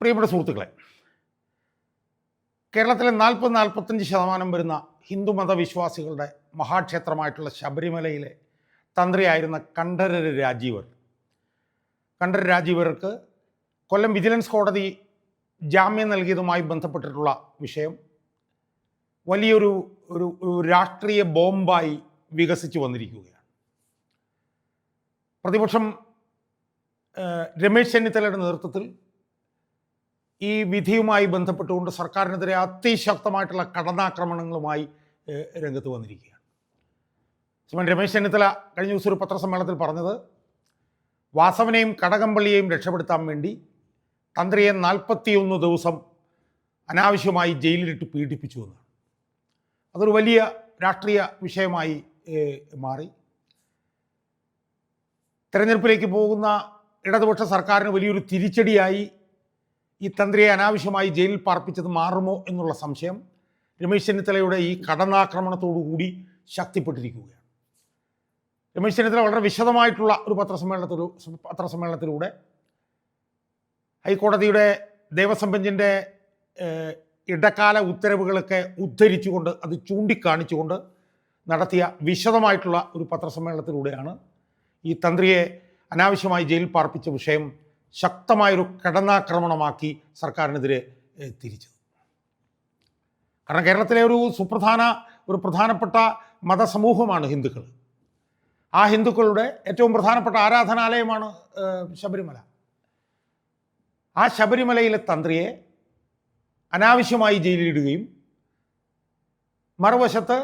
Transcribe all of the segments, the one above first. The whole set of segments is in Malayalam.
പ്രിയപ്പെട്ട സുഹൃത്തുക്കളെ, കേരളത്തിലെ 40-45% വരുന്ന ഹിന്ദുമത വിശ്വാസികളുടെ മഹാക്ഷേത്രമായിട്ടുള്ള ശബരിമലയിലെ തന്ത്രിയായിരുന്ന കണ്ഠരര് രാജീവർക്ക് കൊല്ലം വിജിലൻസ് കോടതി ജാമ്യം നൽകിയതുമായി ബന്ധപ്പെട്ടിട്ടുള്ള വിഷയം വലിയൊരു രാഷ്ട്രീയ ബോംബായി വികസിച്ചു വന്നിരിക്കുകയാണ്. പ്രതിപക്ഷം രമേശ് ചെന്നിത്തലയുടെ നേതൃത്വത്തിൽ ഈ വിധിയുമായി ബന്ധപ്പെട്ടുകൊണ്ട് സർക്കാരിനെതിരെ അതിശക്തമായിട്ടുള്ള കടന്നാക്രമണങ്ങളുമായി രംഗത്ത് വന്നിരിക്കുകയാണ്. ശ്രീമാൻ രമേശ് ചെന്നിത്തല കഴിഞ്ഞ ദിവസം ഒരു പത്രസമ്മേളനത്തിൽ പറഞ്ഞത് വാസവനെയും കടകംപള്ളിയെയും രക്ഷപ്പെടുത്താൻ വേണ്ടി തന്ത്രിയെ 41 ദിവസം അനാവശ്യമായി ജയിലിലിട്ട് പീഡിപ്പിച്ചു എന്നാണ്. അതൊരു വലിയ രാഷ്ട്രീയ വിഷയമായി മാറി. തെരഞ്ഞെടുപ്പിലേക്ക് പോകുന്ന ഇടതുപക്ഷ സർക്കാരിന് വലിയൊരു തിരിച്ചടിയായി ഈ തന്ത്രിയെ അനാവശ്യമായി ജയിലിൽ പാർപ്പിച്ചത് മാറുമോ എന്നുള്ള സംശയം രമേശ് ചെന്നിത്തലയുടെ ഈ കടന്നാക്രമണത്തോടുകൂടി ശക്തിപ്പെട്ടിരിക്കുകയാണ്. രമേശ് ചെന്നിത്തല വളരെ വിശദമായിട്ടുള്ള ഒരു പത്രസമ്മേളനത്തിലൂടെ ഹൈക്കോടതിയുടെ ദേവസ്വം ബെഞ്ചിൻ്റെ ഇടക്കാല ഉത്തരവുകളൊക്കെ ഉദ്ധരിച്ചുകൊണ്ട് അത് ചൂണ്ടിക്കാണിച്ചുകൊണ്ട് നടത്തിയ വിശദമായിട്ടുള്ള ഒരു പത്രസമ്മേളനത്തിലൂടെയാണ് ഈ തന്ത്രിയെ അനാവശ്യമായി ജയിലിൽ പാർപ്പിച്ച വിഷയം ശക്തമായൊരു കടന്നാക്രമണമാക്കി സർക്കാരിനെതിരെ തിരിച്ചത്. കാരണം കേരളത്തിലെ ഒരു പ്രധാനപ്പെട്ട മതസമൂഹമാണ് ഹിന്ദുക്കൾ. ആ ഹിന്ദുക്കളുടെ ഏറ്റവും പ്രധാനപ്പെട്ട ആരാധനാലയമാണ് ശബരിമല. ആ ശബരിമലയിലെ തന്ത്രിയെ അനാവശ്യമായി ജയിലിലിടുകയും മറുവശത്ത്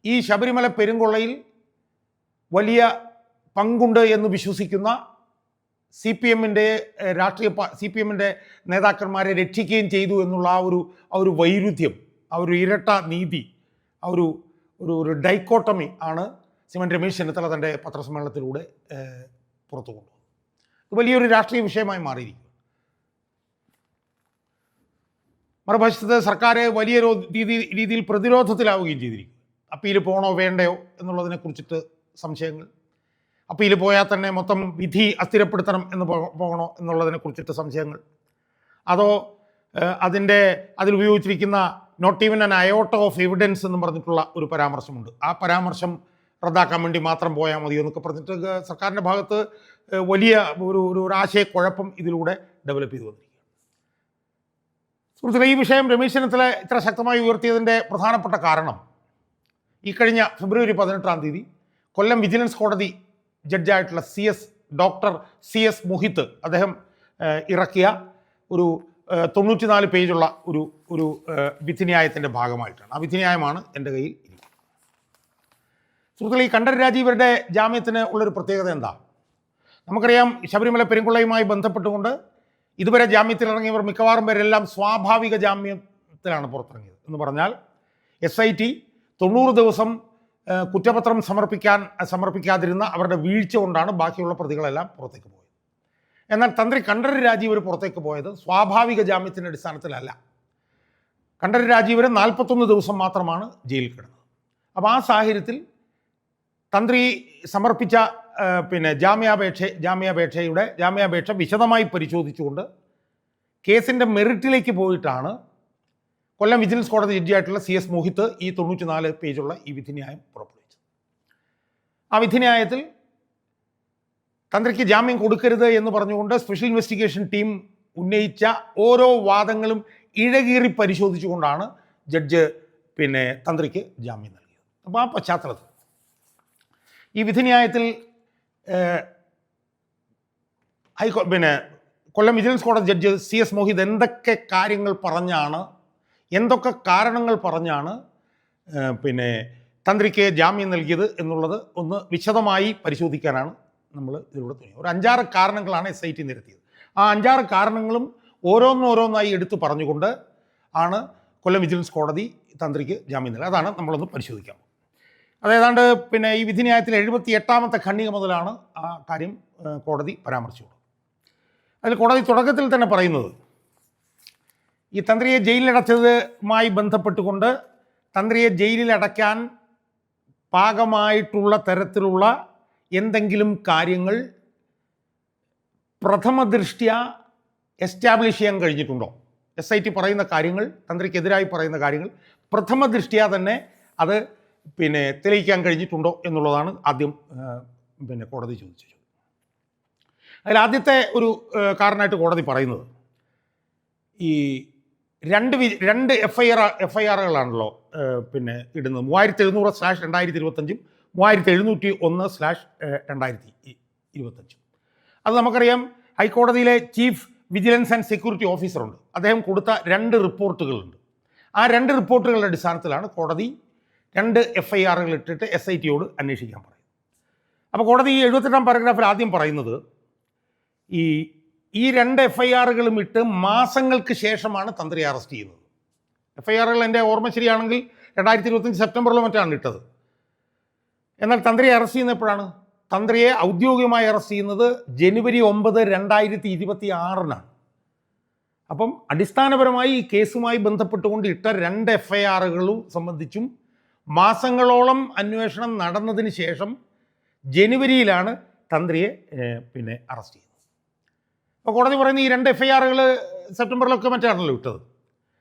ഈ ശബരിമല പെരുങ്കൊള്ളയിൽ വലിയ പങ്കുണ്ട് എന്ന് വിശ്വസിക്കുന്ന സി പി എമ്മിൻ്റെ നേതാക്കന്മാരെ രക്ഷിക്കുകയും ചെയ്തു എന്നുള്ള ആ ഒരു വൈരുദ്ധ്യം, ആ ഒരു ഇരട്ട നീതി, ആ ഒരു ഡൈക്കോട്ടമി ആണ് ശ്രീമാൻ രമേശ് ചെന്നിത്തല തൻ്റെ പത്രസമ്മേളനത്തിലൂടെ പുറത്തു കൊണ്ടുവന്നത്. ഇത് വലിയൊരു രാഷ്ട്രീയ വിഷയമായി മാറിയിരിക്കും. മറുവശത്ത് സർക്കാർ വലിയ രീതിയിൽ പ്രതിരോധത്തിലാവുകയും ചെയ്തിരിക്കും. അപ്പീൽ പോകണോ വേണ്ടയോ എന്നുള്ളതിനെക്കുറിച്ചിട്ട് സംശയങ്ങൾ, അപ്പീൽ പോയാൽ തന്നെ മൊത്തം വിധി അസ്ഥിരപ്പെടുത്തണം എന്ന് പോകണോ എന്നുള്ളതിനെക്കുറിച്ചിട്ട് സംശയങ്ങൾ, അതോ അതിൽ ഉപയോഗിച്ചിരിക്കുന്ന not even an iota of evidence എന്ന് പറഞ്ഞിട്ടുള്ള ഒരു പരാമർശമുണ്ട്. ആ പരാമർശം റദ്ദാക്കാൻ വേണ്ടി മാത്രം പോയാൽ മതിയോ എന്നൊക്കെ പറഞ്ഞിട്ട് സർക്കാരിൻ്റെ ഭാഗത്ത് വലിയ ഒരു ആശയക്കുഴപ്പം ഇതിലൂടെ ഡെവലപ്പ് ചെയ്തു വന്നിരിക്കുകയാണ്. സുഹൃത്തുക്കളെ, ഈ വിഷയം രമേശ് ചെന്നിത്തല ഇത്ര ശക്തമായി ഉയർത്തിയതിൻ്റെ പ്രധാനപ്പെട്ട കാരണം ഈ കഴിഞ്ഞ ഫെബ്രുവരി 18 കൊല്ലം വിജിലൻസ് കോടതി ജഡ്ജായിട്ടുള്ള ഡോക്ടർ CS മുഹിത്ത് അദ്ദേഹം ഇറക്കിയ ഒരു 94 പേജുള്ള ഒരു വിധിന്യായത്തിൻ്റെ ഭാഗമായിട്ടാണ്. ആ വിധിന്യായമാണ് എൻ്റെ കയ്യിൽ ഇരിക്കുന്നത്. സുഹൃത്തുക്കളെ, ഈ കണ്ഠരര് രാജീവരുടെ ജാമ്യത്തിന് ഉള്ളൊരു പ്രത്യേകത എന്താ? നമുക്കറിയാം, ശബരിമല പെരുങ്കൊള്ളയുമായി ബന്ധപ്പെട്ടുകൊണ്ട് ഇതുവരെ ജാമ്യത്തിലിറങ്ങിയവർ മിക്കവാറും പേരെല്ലാം സ്വാഭാവിക ജാമ്യത്തിലാണ് പുറത്തിറങ്ങിയത്. എന്ന് പറഞ്ഞാൽ SIT 90 ദിവസം കുറ്റപത്രം സമർപ്പിക്കാതിരുന്ന അവരുടെ വീഴ്ച കൊണ്ടാണ് ബാക്കിയുള്ള പ്രതികളെല്ലാം പുറത്തേക്ക് പോയത്. എന്നാൽ തന്ത്രി കണ്ഠരര് രാജീവർ പുറത്തേക്ക് പോയത് സ്വാഭാവിക ജാമ്യത്തിൻ്റെ അടിസ്ഥാനത്തിലല്ല. കണ്ഠരര് രാജീവർ 41 ദിവസം മാത്രമാണ് ജയിലിൽ കിടന്നത്. അപ്പോൾ ആ സാഹചര്യത്തിൽ തന്ത്രി സമർപ്പിച്ച ജാമ്യാപേക്ഷ വിശദമായി പരിശോധിച്ചുകൊണ്ട് കേസിൻ്റെ മെറിറ്റിലേക്ക് പോയിട്ടാണ് കൊല്ലം വിജിലൻസ് കോടതി ജഡ്ജിയായിട്ടുള്ള CS മുഹിത്ത് ഈ 94 പേജുള്ള ഈ വിധിന്യായം പുറപ്പെടുവിച്ചത്. ആ വിധിന്യായത്തിൽ തന്ത്രിക്ക് ജാമ്യം കൊടുക്കരുത് എന്ന് പറഞ്ഞുകൊണ്ട് സ്പെഷ്യൽ ഇൻവെസ്റ്റിഗേഷൻ ടീം ഉന്നയിച്ച ഓരോ വാദങ്ങളും ഇഴകീറി പരിശോധിച്ചുകൊണ്ടാണ് ജഡ്ജ് തന്ത്രിക്ക് ജാമ്യം നൽകിയത്. അപ്പോൾ ആ പശ്ചാത്തലത്തിൽ ഈ വിധിന്യായത്തിൽ കൊല്ലം വിജിലൻസ് കോടതി ജഡ്ജ് CS മുഹിത്ത് എന്തൊക്കെ കാരണങ്ങൾ പറഞ്ഞാണ് തന്ത്രിക്ക് ജാമ്യം നൽകിയത് എന്നുള്ളത് ഒന്ന് വിശദമായി പരിശോധിക്കാനാണ് നമ്മൾ ഇതിലൂടെ തുടങ്ങിയത്. ഒരു 5-6 കാരണങ്ങളാണ് SIT നിരത്തിയത്. ആ 5-6 കാരണങ്ങളും ഓരോന്നായി എടുത്തു പറഞ്ഞുകൊണ്ട് ആണ് കൊല്ലം വിജിലൻസ് കോടതി തന്ത്രിക്ക് ജാമ്യം നൽകുക. അതാണ് നമ്മളൊന്ന് പരിശോധിക്കാം. അതേതാണ്ട് ഈ വിധിന്യായത്തിൽ 78ാമത്തെ ഖണ്ഡിക മുതലാണ് ആ കാര്യം കോടതി പരാമർശിച്ചത്. അതിൽ കോടതി തുടക്കത്തിൽ തന്നെ പറയുന്നത് ഈ തന്ത്രിയെ ജയിലിലടച്ചതുമായി ബന്ധപ്പെട്ടുകൊണ്ട് തന്ത്രിയെ ജയിലിലടയ്ക്കാൻ പാകമായിട്ടുള്ള തരത്തിലുള്ള എന്തെങ്കിലും കാര്യങ്ങൾ പ്രഥമ ദൃഷ്ട്യാ എസ്റ്റാബ്ലിഷ് ചെയ്യാൻ കഴിഞ്ഞിട്ടുണ്ടോ? SIT പറയുന്ന കാര്യങ്ങൾ, തന്ത്രിക്കെതിരായി പറയുന്ന കാര്യങ്ങൾ പ്രഥമ ദൃഷ്ട്യാ തന്നെ അത് തെളിയിക്കാൻ കഴിഞ്ഞിട്ടുണ്ടോ എന്നുള്ളതാണ് ആദ്യം കോടതി ചോദിച്ചത്. അതിൽ ആദ്യത്തെ ഒരു കാരണമായിട്ട് കോടതി പറയുന്നത്, ഈ രണ്ട് FIRകളാണല്ലോ ഇടുന്നത്. 3700/2025 3701/2025. അത് നമുക്കറിയാം. ഹൈക്കോടതിയിലെ ചീഫ് വിജിലൻസ് ആൻഡ് സെക്യൂരിറ്റി ഓഫീസറുണ്ട്. അദ്ദേഹം കൊടുത്ത 2 റിപ്പോർട്ടുകളുണ്ട്. ആ 2 റിപ്പോർട്ടുകളുടെ അടിസ്ഥാനത്തിലാണ് കോടതി 2 FIRകൾ ഇട്ടിട്ട് SITയോട് അന്വേഷിക്കാൻ പറയുന്നത്. അപ്പോൾ കോടതി ഈ 78-ാം പാരഗ്രാഫിൽ ആദ്യം പറയുന്നത്, ഈ 2 FIRകളും ഇട്ട് മാസങ്ങൾക്ക് ശേഷമാണ് തന്ത്രി അറസ്റ്റ് ചെയ്യുന്നത്. FIRകൾ എൻ്റെ ഓർമ്മ ശരിയാണെങ്കിൽ 2025 സെപ്റ്റംബറിലോ മറ്റാണ് ഇട്ടത്. എന്നാൽ തന്ത്രിയെ അറസ്റ്റ് ചെയ്യുന്നത് എപ്പോഴാണ്? തന്ത്രിയെ ഔദ്യോഗികമായി അറസ്റ്റ് ചെയ്യുന്നത് ജനുവരി 9, 2026. അപ്പം അടിസ്ഥാനപരമായി ഈ കേസുമായി ബന്ധപ്പെട്ടുകൊണ്ട് ഇട്ട 2 FIRകളും സംബന്ധിച്ചും മാസങ്ങളോളം അന്വേഷണം നടന്നതിന് ശേഷം ജനുവരിയിലാണ് തന്ത്രിയെ അറസ്റ്റ് ചെയ്യുന്നത്. അപ്പോൾ കോടതി പറയുന്ന ഈ 2 FIRകൾ സെപ്റ്റംബറിലൊക്കെ മറ്റാണല്ലോ ഇട്ടത്.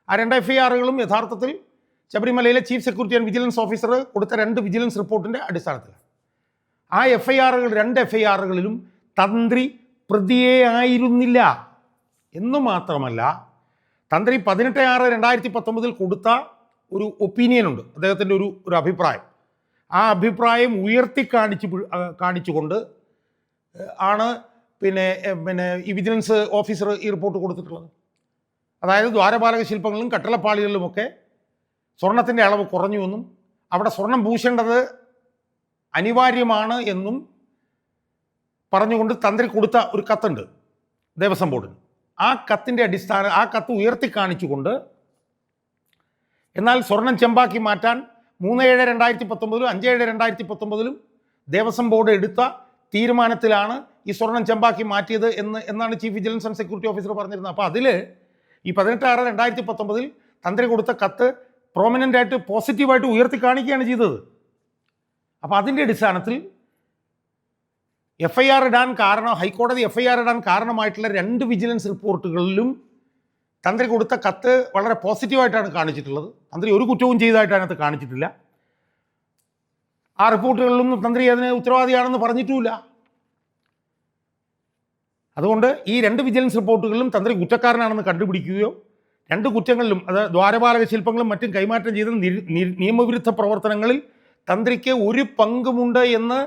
ആ 2 FIRകളും യഥാർത്ഥത്തിൽ ശബരിമലയിലെ chief security and vigilance officer കൊടുത്ത 2 വിജിലൻസ് റിപ്പോർട്ടിൻ്റെ അടിസ്ഥാനത്തിലാണ്. ആ 2 FIRകളിലും തന്ത്രി പ്രതിയേ ആയിരുന്നില്ല എന്നു മാത്രമല്ല, തന്ത്രി 18/6/2019 കൊടുത്ത ഒരു ഒപ്പീനിയനുണ്ട്, അദ്ദേഹത്തിൻ്റെ ഒരു അഭിപ്രായം. ആ അഭിപ്രായം കാണിച്ചുകൊണ്ട് ആണ് ഈ വിജിലൻസ് ഓഫീസർ ഈ റിപ്പോർട്ട് കൊടുത്തിട്ടുള്ളത്. അതായത് ദ്വാരപാലക ശില്പങ്ങളിലും കട്ടളപ്പാളികളിലുമൊക്കെ സ്വർണത്തിൻ്റെ അളവ് കുറഞ്ഞുവെന്നും അവിടെ സ്വർണം പൂശേണ്ടത് അനിവാര്യമാണ് എന്നും പറഞ്ഞുകൊണ്ട് തന്ത്രി കൊടുത്ത ഒരു കത്തുണ്ട് ദേവസ്വം ബോർഡിന്. ആ കത്ത് ഉയർത്തിക്കാണിച്ചുകൊണ്ട്, എന്നാൽ സ്വർണം ചെമ്പാക്കി മാറ്റാൻ 3/7/2019 5/7/2019 ദേവസ്വം ബോർഡ് എടുത്ത തീരുമാനത്തിലാണ് ഈ സ്വർണം ചെമ്പാക്കി മാറ്റിയത് എന്നാണ് chief vigilance and security officer പറഞ്ഞിരുന്നത്. അപ്പോൾ അതിൽ ഈ 18/6/2019 തന്ത്രി കൊടുത്ത കത്ത് പ്രോമിനൻ്റായിട്ട് പോസിറ്റീവായിട്ട് ഉയർത്തി കാണിക്കുകയാണ് ചെയ്തത്. അപ്പോൾ അതിൻ്റെ അടിസ്ഥാനത്തിൽ ഹൈക്കോടതി FIR ഇടാൻ കാരണമായിട്ടുള്ള 2 വിജിലൻസ് റിപ്പോർട്ടുകളിലും തന്ത്രി കൊടുത്ത കത്ത് വളരെ പോസിറ്റീവായിട്ടാണ് കാണിച്ചിട്ടുള്ളത്. തന്ത്രി ഒരു കുറ്റവും ചെയ്തതായിട്ട് അതിനകത്ത് കാണിച്ചിട്ടില്ല. ആ റിപ്പോർട്ടുകളിലൊന്നും തന്ത്രി അതിന് ഉത്തരവാദിയാണെന്ന് പറഞ്ഞിട്ടുമില്ല. അതുകൊണ്ട് ഈ 2 വിജിലൻസ് റിപ്പോർട്ടുകളിലും തന്ത്രി കുറ്റക്കാരനാണെന്ന് കണ്ടുപിടിക്കുകയോ 2 കുറ്റങ്ങളിലും, അത് ദ്വാരപാലക ശില്പങ്ങളും മറ്റും കൈമാറ്റം ചെയ്ത നിയമവിരുദ്ധ പ്രവർത്തനങ്ങളിൽ തന്ത്രിക്ക് ഒരു പങ്കുമുണ്ട് എന്ന്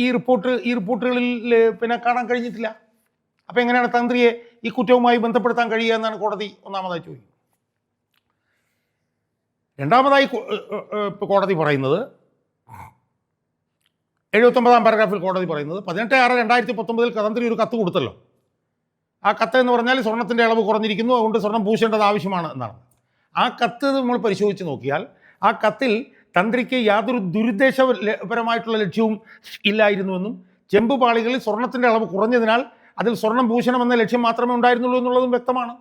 ഈ റിപ്പോർട്ടുകളിൽ കാണാൻ കഴിഞ്ഞിട്ടില്ല. അപ്പോൾ എങ്ങനെയാണ് തന്ത്രിയെ ഈ കുറ്റവുമായി ബന്ധപ്പെടുത്താൻ കഴിയുക എന്നാണ് കോടതി ഒന്നാമതായി ചോദിക്കുന്നത്. രണ്ടാമതായി കോടതി പറയുന്നത്, 79-ാം പാരഗ്രാഫിൽ കോടതി പറയുന്നത്, 18/6/2019 തന്ത്രി ഒരു കത്ത് കൊടുത്തല്ലോ. ആ കത്ത് എന്ന് പറഞ്ഞാൽ സ്വർണത്തിൻ്റെ അളവ് കുറഞ്ഞിരിക്കുന്നു, അതുകൊണ്ട് സ്വർണം പൂശേണ്ടത് ആവശ്യമാണ് എന്നാണ്. ആ കത്ത് നമ്മൾ പരിശോധിച്ച് നോക്കിയാൽ ആ കത്തിൽ തന്ത്രിക്ക് യാതൊരു ദുരുദ്ദേശപരമായിട്ടുള്ള ലക്ഷ്യവും ഇല്ലായിരുന്നുവെന്നും ചെമ്പുപാളികളിൽ സ്വർണത്തിൻ്റെ അളവ് കുറഞ്ഞതിനാൽ അതിൽ സ്വർണം പൂശണമെന്ന ലക്ഷ്യം മാത്രമേ ഉണ്ടായിരുന്നുള്ളൂ എന്നുള്ളതും വ്യക്തമാണ്.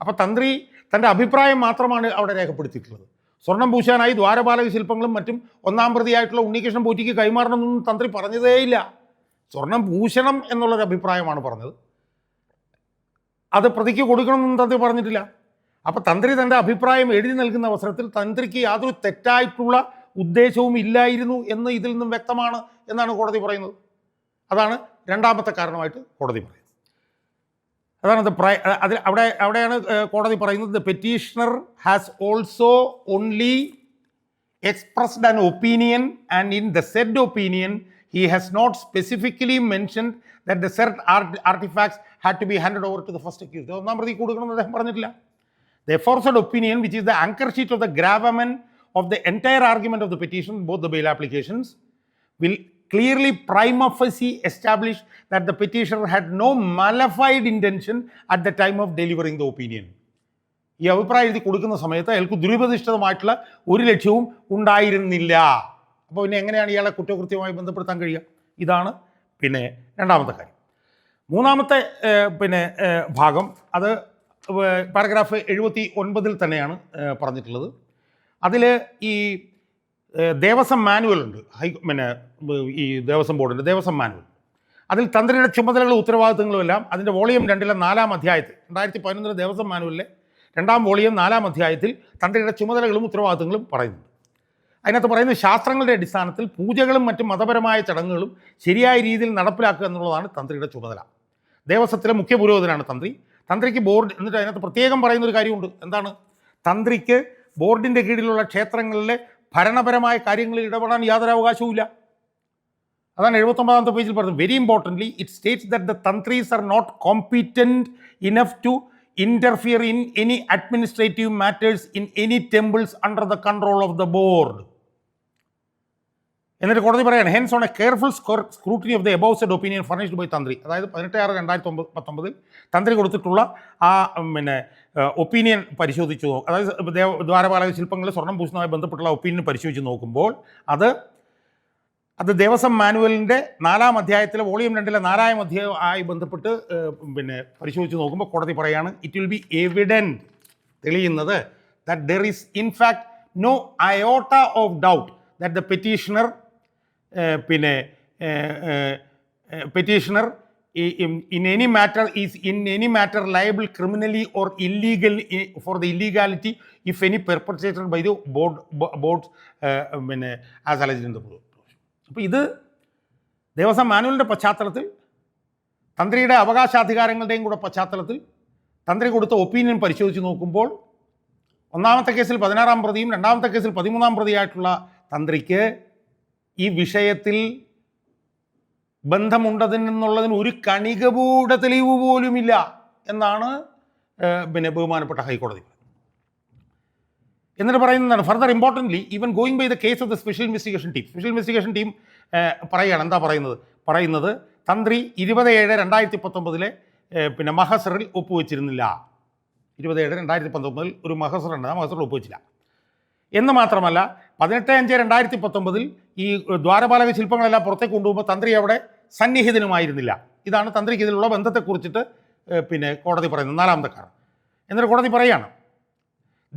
അപ്പോൾ തന്ത്രി തൻ്റെ അഭിപ്രായം മാത്രമാണ് അവിടെ രേഖപ്പെടുത്തിയിട്ടുള്ളത്. സ്വർണം പൂശാനായി ദ്വാരപാലക ശില്പങ്ങളും മറ്റും 1-ാം പ്രതിയായിട്ടുള്ള ഉണ്ണികൃഷ്ണൻ പോറ്റിക്ക് കൈമാറണമെന്നൊന്നും തന്ത്രി പറഞ്ഞതേയില്ല. സ്വർണം പൂശണം എന്നുള്ളൊരു അഭിപ്രായമാണ് പറഞ്ഞത്. അത് പ്രതിക്ക് കൊടുക്കണമെന്നൊന്നും തന്ത്രി പറഞ്ഞിട്ടില്ല. അപ്പോൾ തന്ത്രി തൻ്റെ അഭിപ്രായം എഴുതി നൽകുന്ന അവസരത്തിൽ തന്ത്രിക്ക് യാതൊരു തെറ്റായിട്ടുള്ള ഉദ്ദേശവും ഇല്ലായിരുന്നു എന്ന് ഇതിൽ നിന്നും വ്യക്തമാണ് എന്നാണ് കോടതി പറയുന്നത്. അതാണ് രണ്ടാമത്തെ കാരണമായിട്ട് കോടതി പറയുന്നത്. അവിടെയാണ് കോടതി പറയുന്നത്, the petitioner has also only expressed an opinion and in the said opinion he has not specifically mentioned that the said artifacts had to be handed over to the first accused. ഒന്നാം പ്രതി കൊടുക്കണമെന്ന് അദ്ദേഹം പറഞ്ഞിട്ടില്ല. The aforesaid opinion, which is the anchor sheet of the gravamen of the entire argument of the petition, both the bail applications, will clearly prima facie establish that the petitioner had no malified intention at the time of delivering the opinion. ഈ അഭിപ്രായം എഴുതി കൊടുക്കുന്ന സമയത്ത് അയാൾക്ക് ദുരുപദിഷ്ടിതമായിട്ടുള്ള ഒരു ലക്ഷ്യവും ഉണ്ടായിരുന്നില്ല. അപ്പോൾ പിന്നെ എങ്ങനെയാണ് ഇയാളെ കുറ്റകൃത്യവുമായി ബന്ധപ്പെടുത്താൻ കഴിയുക? ഇതാണ് രണ്ടാമത്തെ കാര്യം. മൂന്നാമത്തെ ഭാഗം, അത് പാരഗ്രാഫ് 79 തന്നെയാണ് പറഞ്ഞിട്ടുള്ളത്. അതിൽ ഈ ദേവസ്വം മാനുവൽ ഉണ്ട്, ഈ ദേവസ്വം ബോർഡിൻ്റെ ദേവസ്വം മാനുവൽ. അതിൽ തന്ത്രിയുടെ ചുമതലകളും ഉത്തരവാദിത്തങ്ങളും എല്ലാം അതിൻ്റെ വോളിയം 2 4 അധ്യായത്തിൽ 2011 ദേവസ്വം മാനുവലിലെ 2-ാം വോളിയം 4-ാം അധ്യായത്തിൽ തന്ത്രിയുടെ ചുമതലകളും ഉത്തരവാദിത്തങ്ങളും പറയുന്നുണ്ട്. അതിനകത്ത് പറയുന്നത് ശാസ്ത്രങ്ങളുടെ അടിസ്ഥാനത്തിൽ പൂജകളും മറ്റ് മതപരമായ ചടങ്ങുകളും ശരിയായ രീതിയിൽ നടപ്പിലാക്കുക എന്നുള്ളതാണ് തന്ത്രിയുടെ ചുമതല. ദേവസ്വത്തിലെ മുഖ്യ പുരോഹിതനാണ് തന്ത്രി. തന്ത്രിക്ക് ബോർഡ്, എന്നിട്ട് അതിനകത്ത് പ്രത്യേകം പറയുന്നൊരു കാര്യമുണ്ട്. എന്താണ്? തന്ത്രിക്ക് ബോർഡിൻ്റെ കീഴിലുള്ള ക്ഷേത്രങ്ങളിലെ ഭരണപരമായ കാര്യങ്ങളിൽ ഇടപെടാൻ യാതൊരു അവകാശവുമില്ല. അതാണ് 79-ാമത്തെ പേജിൽ പറയുന്നത്. Very importantly it states that the tantris are not competent enough to interfere in any administrative matters in any temples under the control of the board. എന്നിട്ട് കോടതി പറയാണ്, hence on a careful scrutiny of the above said opinion furnished by tantri. അതായത് 18/6/2019 തന്ത്രി കൊടുത്തിട്ടുള്ള ആ ഒപ്പീനിയൻ പരിശോധിച്ചു. അതായത് ദ്വാരപാലക ശില്പങ്ങളിൽ സ്വർണ്ണം പൂശുന്നതുമായി ബന്ധപ്പെട്ടുള്ള ഒപ്പീനിയൻ പരിശോധിച്ച് നോക്കുമ്പോൾ അത് ദേവസ്വം മാനുവലിൻ്റെ 4-ാം അധ്യായത്തിലെ വോളിയം 2 4-ാം അധ്യായമായി ബന്ധപ്പെട്ട് പരിശോധിച്ച് നോക്കുമ്പോൾ കോടതി പറയാണ്, ഇറ്റ് വിൽ ബി എവിഡൻറ്റ്, തെളിയുന്നത്, that there is in fact no iota of doubt that the petitioner in any matter liable criminally or illegal for the illegality if any perpetrated by the board as alleged in the proof. അപ്പോൾ ഇത് ദേവസ്വം മാനുവലിൻ്റെ പശ്ചാത്തലത്തിൽ, തന്ത്രിയുടെ അവകാശാധികാരങ്ങളുടെയും കൂടെ പശ്ചാത്തലത്തിൽ തന്ത്രി കൊടുത്ത ഒപ്പീനിയൻ പരിശോധിച്ച് നോക്കുമ്പോൾ 1-ാമത്തെ കേസിൽ 16-ാം പ്രതിയും 2-ാമത്തെ കേസിൽ 13-ാം പ്രതിയായിട്ടുള്ള തന്ത്രിക്ക് ഈ വിഷയത്തിൽ ബന്ധമുണ്ടെന്നുള്ളതിന് ഒരു കണികകൂടെ തെളിവ് പോലുമില്ല എന്നാണ് ബഹുമാനപ്പെട്ട ഹൈക്കോടതി. എന്നിട്ട് പറയുന്നതാണ്, further importantly even going by the case of the special investigation team പറയുകയാണ്. എന്താ പറയുന്നത് തന്ത്രി 20/7/2019 മഹസറിൽ ഒപ്പുവെച്ചിരുന്നില്ല. 20/7/2019 ഒരു മഹസറുണ്ട്, ആ മഹസറിൽ ഒപ്പുവെച്ചില്ല എന്ന് മാത്രമല്ല 18/5/2019 ഈ ദ്വാരപാലക ശില്പങ്ങളെല്ലാം പുറത്തേക്ക് കൊണ്ടുപോകുമ്പോൾ തന്ത്രി അവിടെ സന്നിഹിതനുമായിരുന്നില്ല. ഇതാണ് തന്ത്രിക്ക് ഇതിലുള്ള ബന്ധത്തെക്കുറിച്ചിട്ട് കോടതി പറയുന്നത്, 4-ാമത്തെ കാരണം. എന്നിട്ട് കോടതി പറയുകയാണ്,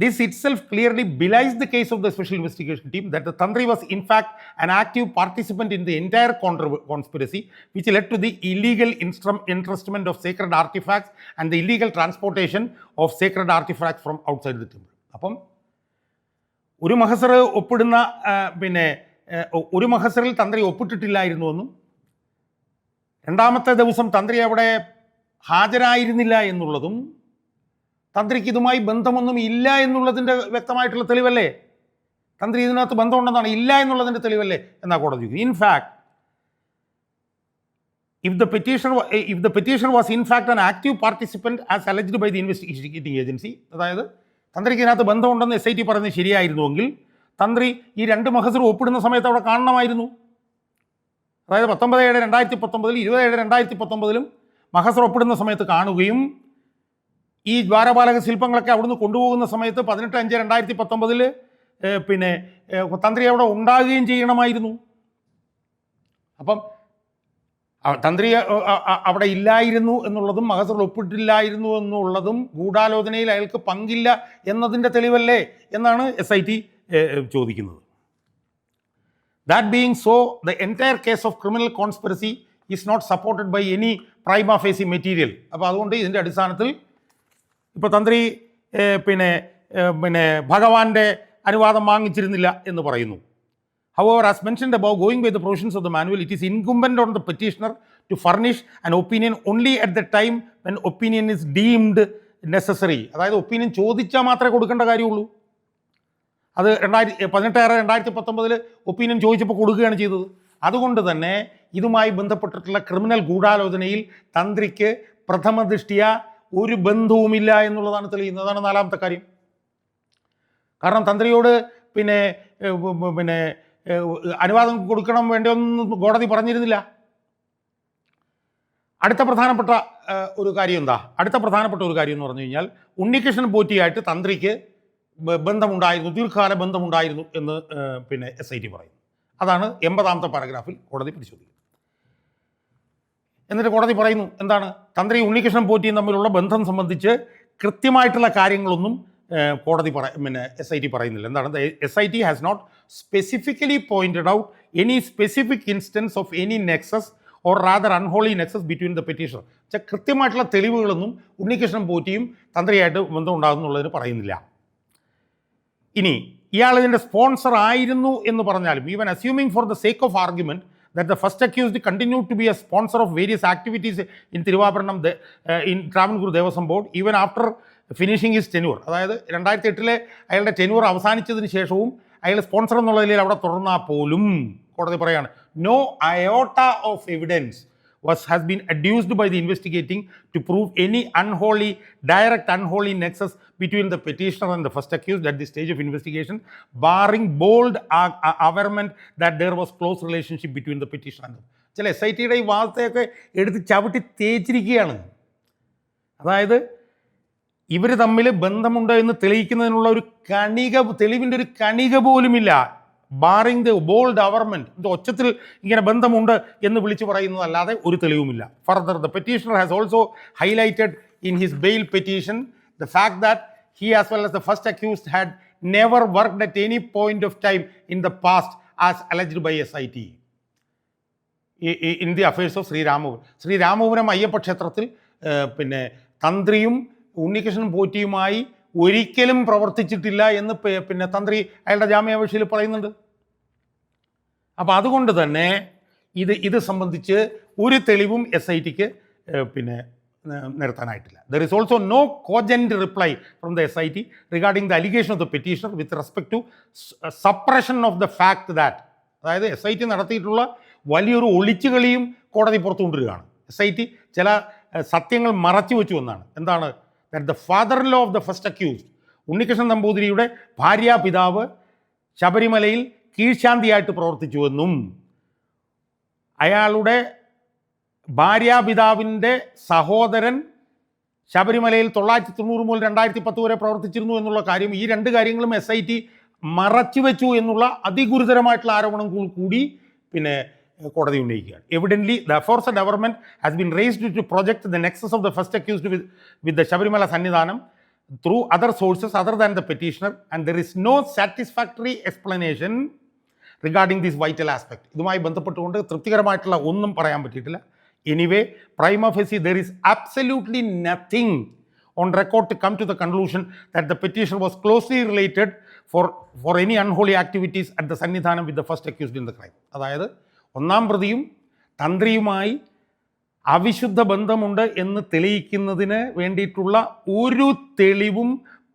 this itself clearly belies the case of the special investigation team that the Tantri was in fact an active participant in the entire conspiracy which led to the illegal entrustment of sacred artifacts and the illegal transportation of sacred artifacts from outside the temple. അപ്പം ഒരു മഹസർ ഒപ്പിടുന്ന ഒരു മഹസറിൽ തന്ത്രി ഒപ്പിട്ടിട്ടില്ലായിരുന്നുവെന്നും 2-ാമത്തെ ദിവസം തന്ത്രി അവിടെ ഹാജരായിരുന്നില്ല എന്നുള്ളതും തന്ത്രിക്ക് ഇതുമായി ബന്ധമൊന്നും ഇല്ല എന്നുള്ളതിൻ്റെ വ്യക്തമായിട്ടുള്ള തെളിവല്ലേ? തന്ത്രി ഇതിനകത്ത് ബന്ധമുണ്ടെന്നാണ്, ഇല്ല എന്നുള്ളതിൻ്റെ തെളിവല്ലേ എന്നാ കോടതി. In fact if the petitioner was in fact an active participant as alleged by the investigating agency, അതായത് തന്ത്രിക്ക് ഇതിനകത്ത് ബന്ധമുണ്ടെന്ന് SIT പറയുന്നത് ശരിയായിരുന്നുവെങ്കിൽ തന്ത്രി ഈ 2 മഹസർ ഒപ്പിടുന്ന സമയത്ത് അവിടെ കാണണമായിരുന്നു. അതായത് 19/7/2019 20/7/2019 മഹസർ ഒപ്പിടുന്ന സമയത്ത് കാണുകയും ഈ ദ്വാരപാലക ശില്പങ്ങളൊക്കെ അവിടുന്ന് കൊണ്ടുപോകുന്ന സമയത്ത് 18/5/2019 തന്ത്രി അവിടെ ഉണ്ടാകുകയും ചെയ്യണമായിരുന്നു. അപ്പം തന്ത്രി അവിടെ ഇല്ലായിരുന്നു എന്നുള്ളതും മഹസറിൽ ഒപ്പിട്ടില്ലായിരുന്നു എന്നുള്ളതും ഗൂഢാലോചനയിൽ അയാൾക്ക് പങ്കില്ല എന്നതിൻ്റെ തെളിവല്ലേ എന്നാണ് SIT ചോദിക്കുന്നത്. That being so, the entire case of criminal conspiracy is not supported by any prima facie material. അപ്പോൾ അതുകൊണ്ട് ഇതിൻ്റെ അടിസ്ഥാനത്തിൽ ഇപ്പോൾ തന്ത്രി ഭഗവാന്റെ അനുവാദം വാങ്ങിച്ചിരുന്നില്ല എന്ന് പറയുന്നു. However, as mentioned above, going by the provisions of the manual, it is incumbent on the petitioner to furnish an opinion only at the time when opinion is deemed necessary. അതായത് ഒപ്പീനിയൻ ചോദിച്ചാൽ മാത്രമേ കൊടുക്കേണ്ട കാര്യമുള്ളൂ. അത് 18/6/2019 ഒപ്പീനിയൻ ചോദിച്ചപ്പോൾ കൊടുക്കുകയാണ് ചെയ്തത്. അതുകൊണ്ട് തന്നെ ഇതുമായി ബന്ധപ്പെട്ടിട്ടുള്ള ക്രിമിനൽ ഗൂഢാലോചനയിൽ തന്ത്രിക്ക് പ്രഥമ ദൃഷ്ടിയ ഒരു ബന്ധവുമില്ല എന്നുള്ളതാണ് തെളിയുന്നത്. അതാണ് 4-ാമത്തെ കാര്യം. കാരണം തന്ത്രിയോട് അനുവാദം കൊടുക്കണം വേണ്ടിയൊന്നും കോടതി പറഞ്ഞിരുന്നില്ല. അടുത്ത പ്രധാനപ്പെട്ട ഒരു കാര്യം എന്ന് പറഞ്ഞു കഴിഞ്ഞാൽ ഉണ്ണികൃഷ്ണൻ പോറ്റിയായിട്ട് തന്ത്രിക്ക് ബന്ധമുണ്ടായിരുന്നു, ദീർഘകാല ബന്ധമുണ്ടായിരുന്നു എന്ന് SIT പറയുന്നു. അതാണ് 80-ാമത്തെ പാരഗ്രാഫിൽ കോടതി പരിശോധിക്കുന്നത്. എന്നിട്ട് കോടതി പറയുന്നു എന്താണ്, തന്ത്രി ഉണ്ണികൃഷ്ണൻ പോറ്റിയും തമ്മിലുള്ള ബന്ധം സംബന്ധിച്ച് കൃത്യമായിട്ടുള്ള കാര്യങ്ങളൊന്നും കോടതി SIT പറയുന്നില്ല. എന്താണ്, SIT has not specifically pointed out any specific instance of any nexus or rather unholy nexus between the petitioner. കൃത്യമായിട്ടുള്ള തെളിവുകളൊന്നും ഉണ്ണികൃഷ്ണൻ പോറ്റിയും തന്ത്രിയായിട്ട് ബന്ധം ഉണ്ടാകുന്നുള്ളതിന് പറയുന്നില്ല. ഇനി ഇയാൾ ഇതിൻ്റെ സ്പോൺസർ ആയിരുന്നു എന്ന് പറഞ്ഞാലും, even assuming for the sake of argument that the first accused continued to be a sponsor of various activities in Thiruvaparanam in Travancore Devasam Board even after finishing his tenure. അതായത് 2008 അയാളുടെ ടെന്യൂർ അവസാനിച്ചതിന് ശേഷവും അയാൾ സ്പോൺസർ എന്നുള്ള നിലയിൽ അവിടെ തുടർന്നാൽ പോലും കോടതി പറയാണ്, no iota of evidence has been adduced by the investigating to prove any direct unholy nexus between the petitioner and the first accused at this stage of investigation, barring bold averment that there was close relationship between the petitioner and ചില SIT ഈ വാദത്തെയൊക്കെ എടുത്ത് ചവിട്ടി തേച്ചിരിക്കുകയാണ്. അതായത് ഇവർ തമ്മിൽ ബന്ധമുണ്ട് എന്ന് തെളിയിക്കുന്നതിനുള്ള ഒരു തെളിവിൻ്റെ ഒരു കണിക പോലുമില്ല. ബാറിങ് ദ ബോൾഡ് അവർമെൻറ്റ്, ഇത് ഒച്ചത്തിൽ ഇങ്ങനെ ബന്ധമുണ്ട് എന്ന് വിളിച്ചു പറയുന്നതല്ലാതെ ഒരു തെളിവുമില്ല. Further the petitioner has also highlighted in his bail petition the fact that he as well as the first accused had never worked at any point of time in the past as alleged by SIT in the affairs of Sreeramapuram Ayyappa ക്ഷേത്രത്തിൽ പിന്നെ തന്ത്രിയും ഉണ്ണികൃഷ്ണൻ പോറ്റിയുമായി ഒരിക്കലും പ്രവർത്തിച്ചിട്ടില്ല എന്ന് പിന്നെ തന്ത്രി അയാളുടെ ജാമ്യാപേക്ഷയിൽ പറയുന്നുണ്ട്. അപ്പോൾ അതുകൊണ്ട് തന്നെ ഇത് സംബന്ധിച്ച് ഒരു തെളിവും SITക്ക് പിന്നെ നിരത്താനായിട്ടില്ല. There is also no cogent reply from the SIT regarding the allegation of the petitioner with respect to suppression of the fact that, അതായത് SIT നടത്തിയിട്ടുള്ള വലിയൊരു ഒളിച്ചുകളിയും കോടതി പുറത്തു കൊണ്ടുവരികയാണ്. SIT ചില സത്യങ്ങൾ മറച്ചു വെച്ചു എന്നാണ്. എന്താണ്? that the father-in-law of the first accused, Unnikrishnan നമ്പൂതിരിയുടെ ഭാര്യാപിതാവ് ശബരിമലയിൽ കീഴ്ശാന്തിയായിട്ട് പ്രവർത്തിച്ചുവെന്നും അയാളുടെ ഭാര്യാപിതാവിൻ്റെ സഹോദരൻ ശബരിമലയിൽ 1990 മുതൽ 2010 വരെ പ്രവർത്തിച്ചിരുന്നു എന്നുള്ള കാര്യം, ഈ രണ്ട് കാര്യങ്ങളും SIT മറച്ചുവെച്ചു എന്നുള്ള അതിഗുരുതരമായിട്ടുള്ള ആരോപണം കൂടി പിന്നെ കോടതി ഉന്നയിക്കുകയാണ്. Evidently the aforesaid government has been raised to project the nexus of the first accused with the Sabarimala Sannidhanam through other sources other than the petitioner and there is no satisfactory explanation regarding this vital aspect. ഇതുമായി ബന്ധപ്പെട്ടുകൊണ്ട് തൃപ്തികരമായിട്ടുള്ള ഒന്നും പറയാൻ പറ്റിയിട്ടില്ല. Anyway prima facie there is absolutely nothing on record to come to the conclusion that the petitioner was closely related for any unholy activities at the Sannidhanam with the first accused in the crime. അതായത് ഒന്നാം പ്രതിയും തന്ത്രിയുമായി അവിശുദ്ധ ബന്ധമുണ്ട് എന്ന് തെളിയിക്കുന്നതിന് വേണ്ടിയിട്ടുള്ള ഒരു തെളിവും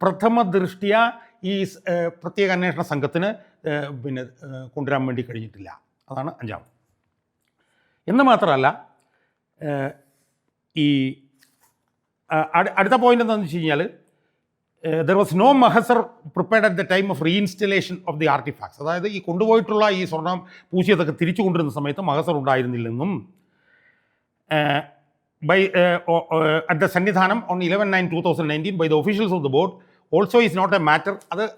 പ്രഥമ ദൃഷ്ട്യ ഈ പ്രത്യേക അന്വേഷണ സംഘത്തിന് പിന്നെ കൊണ്ടുവരാൻ വേണ്ടി കഴിഞ്ഞിട്ടില്ല. അതാണ് അഞ്ചാമത്. എന്ന് മാത്രമല്ല ഈ അടുത്ത പോയിന്റ് എന്താണെന്ന് വെച്ച് കഴിഞ്ഞാൽ there was no mahasar prepared at the time of reinstallation of the artifacts. അതായത് ഈ കൊണ്ടുപോയിട്ടുള്ള ഈ സ്വർണം പൂശിയതൊക്കെ തിരിച്ചു കൊണ്ടുവരുന്ന സമയത്ത് mahazar ഉണ്ടായിരുന്നില്ലെന്നും at the Sannidhanam on 11/9/2019 by the officials of the board also is not a matter.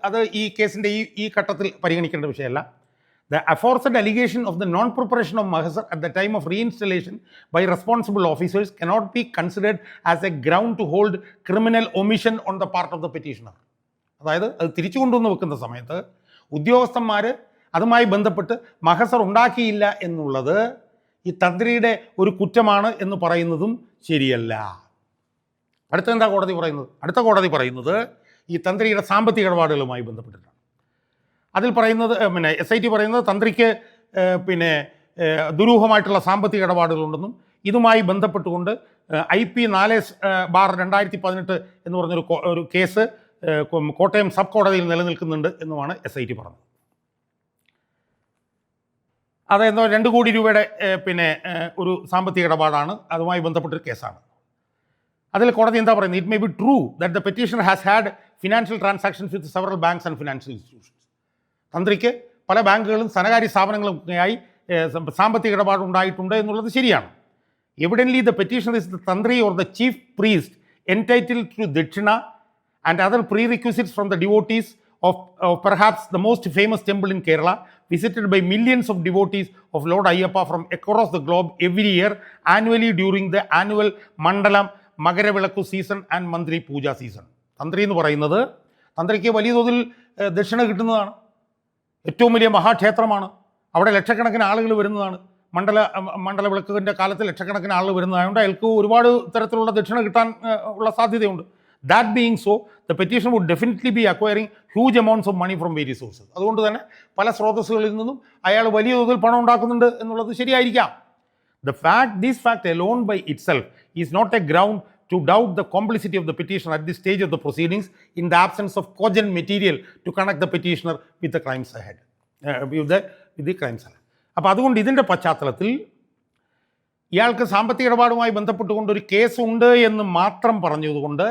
അത് ഈ കേസിൻ്റെ ഈ ഘട്ടത്തിൽ പരിഗണിക്കേണ്ട വിഷയമല്ല. The aforesaid allegation of the non-preparation of mahasar at the time of reinstallation by responsible officers cannot be considered as a ground to hold criminal omission on the part of the petitioner. അതായത് അത് തിരിച്ചു കൊണ്ടുവന്ന് വെക്കുന്ന സമയത്ത് ഉദ്യോഗസ്ഥന്മാർ അതുമായി ബന്ധപ്പെട്ട് മഹസർ ഉണ്ടാക്കിയില്ല എന്നുള്ളത് ഈ തന്ത്രിയുടെ ഒരു കുറ്റമാണ് എന്ന് പറയുന്നതും ശരിയല്ല. അടുത്ത കോടതി പറയുന്നത് ഈ തന്ത്രിയുടെ സാമ്പത്തിക ഇടപാടുകളുമായി ബന്ധപ്പെട്ടിട്ടാണ്. അതിൽ പറയുന്നത് പിന്നെ SIT പറയുന്നത് തന്ത്രിക്ക് പിന്നെ ദുരൂഹമായിട്ടുള്ള സാമ്പത്തിക ഇടപാടുകളുണ്ടെന്നും ഇതുമായി ബന്ധപ്പെട്ടുകൊണ്ട് IP 4/2018 എന്ന് പറഞ്ഞൊരു കേസ് കോട്ടയം സബ് കോടതിയിൽ നിലനിൽക്കുന്നുണ്ട് എന്നുമാണ് SIT പറഞ്ഞത്. അതെന്തോ 2 കോടി രൂപയുടെ പിന്നെ ഒരു സാമ്പത്തിക ഇടപാടാണ്, അതുമായി ബന്ധപ്പെട്ടൊരു കേസാണ്. അതിൽ കോടതി എന്താ പറയുന്നത്? It may be true that the petitioner has had financial transactions with several banks and financial institutions. തന്ത്രിക്ക് പല ബാങ്കുകളും ധനകാര്യ സ്ഥാപനങ്ങളുമൊക്കെയായി സാമ്പത്തിക ഇടപാട് ഉണ്ടായിട്ടുണ്ട് എന്നുള്ളത് ശരിയാണ്. Evidently the petitioner is the tantri or the chief priest entitled to dakshina and other prerequisites from the devotees of perhaps the most famous temple in Kerala visited by millions of devotees of lord Ayyappa from across the globe every year annually during the annual മണ്ഡലം മകരവിളക്കു സീസൺ ആൻഡ് മന്ത്രി പൂജ സീസൺ. തന്ത്രി എന്ന് പറയുന്നത് തന്ത്രിക്ക് വലിയ തോതിൽ ദക്ഷിണ കിട്ടുന്നതാണ്. ഏറ്റവും വലിയ മഹാക്ഷേത്രമാണ്, അവിടെ ലക്ഷക്കണക്കിന് ആളുകൾ വരുന്നതാണ്. മണ്ഡലവിളക്കിൻ്റെ കാലത്ത് ലക്ഷക്കണക്കിന് ആളുകൾ വരുന്നതായതുകൊണ്ട് അയാൾക്ക് ഒരുപാട് തരത്തിലുള്ള ദക്ഷിണ കിട്ടാൻ ഉള്ള സാധ്യതയുണ്ട്. That being so the petition would definitely be acquiring huge amounts of money from various sources. അതുകൊണ്ട് തന്നെ പല സ്രോതസ്സുകളിൽ നിന്നും അയാൾ വലിയ തോതിൽ പണം ഉണ്ടാക്കുന്നുണ്ട് എന്നുള്ളത് ശരിയായിരിക്കാം. This fact alone by itself is not a ground to doubt the complicity of the petitioner at this stage of the proceedings in the absence of cogent material to connect the petitioner with the crimes ahead. with the crimes ahead. അപ്പോൾ അതുകൊണ്ട് ഇതിൻ്റെ പശ്ചാത്തലത്തിൽ ഇയാൾക്ക് സാമ്പത്തിക ഇടപാടുമായി ബന്ധപ്പെട്ടുകൊണ്ട് ഒരു കേസുണ്ട് എന്ന് മാത്രം പറഞ്ഞതുകൊണ്ട്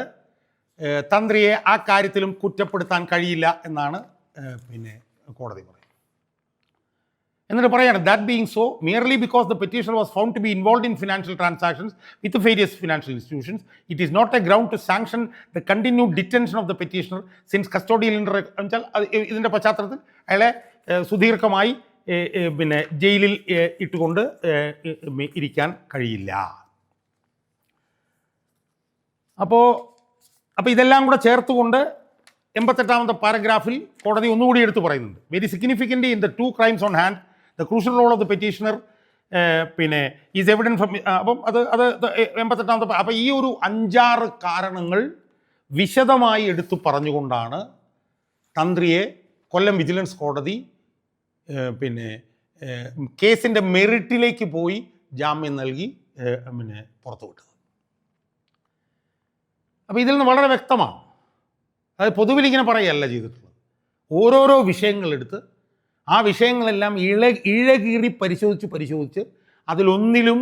തന്ത്രിയെ ആ കാര്യത്തിലും കുറ്റപ്പെടുത്താൻ കഴിയില്ല എന്നാണ് കോടതി പറയുന്നത്. എന്നിട്ട് പറയാണ്, that being so merely because the petitioner was found to be involve in financial transactions with various financial institutions, it is not a ground to sanction the continued detention of the petitioner since custodial വെച്ചാൽ ഇതിൻ്റെ പശ്ചാത്തലത്തിൽ അയാളെ സുദീർഘമായി ജയിലിൽ ഇട്ടുകൊണ്ട് ഇരിക്കാൻ കഴിയില്ല. അപ്പോൾ ഇതെല്ലാം കൂടെ ചേർത്തുകൊണ്ട് 88ാമത്തെ പാരഗ്രാഫിൽ കോടതി ഒന്നുകൂടി എടുത്തു പറയുന്നുണ്ട്. Very significant in the two crimes on hand the crucial role of the petitioner is evident from. അപ്പം അത് 88ാമത്തെ. അപ്പോൾ ഈ ഒരു 5-6 കാരണങ്ങൾ വിശദമായി എടുത്തു പറഞ്ഞുകൊണ്ടാണ് തന്ത്രിയെ കൊല്ലം വിജിലൻസ് കോടതി കേസിൻ്റെ മെറിറ്റിലേക്ക് പോയി ജാമ്യം നൽകി പുറത്തുവിട്ടത്. അപ്പോൾ ഇതിൽ നിന്ന് വളരെ വ്യക്തമാണ്, അതായത് പൊതുവിൽ ഇങ്ങനെ പറയുകയല്ല ചെയ്തിട്ടുള്ളത്. ഓരോരോ വിഷയങ്ങളെടുത്ത് ആ വിഷയങ്ങളെല്ലാം ഇഴകീറി പരിശോധിച്ച് അതിലൊന്നിലും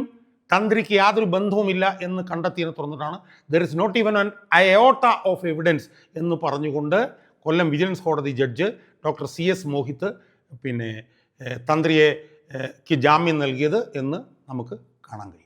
തന്ത്രിക്ക് യാതൊരു ബന്ധവുമില്ല എന്ന് കണ്ടെത്തിയതിനെ തുറന്നിട്ടാണ് there is not even an iota of evidence എന്ന് പറഞ്ഞുകൊണ്ട് കൊല്ലം വിജിലൻസ് കോടതി ജഡ്ജ് ഡോക്ടർ CS മോഹിത്ത് തന്ത്രിക്ക് ജാമ്യം നൽകിയത് എന്ന് നമുക്ക് കാണാൻ കഴിയും.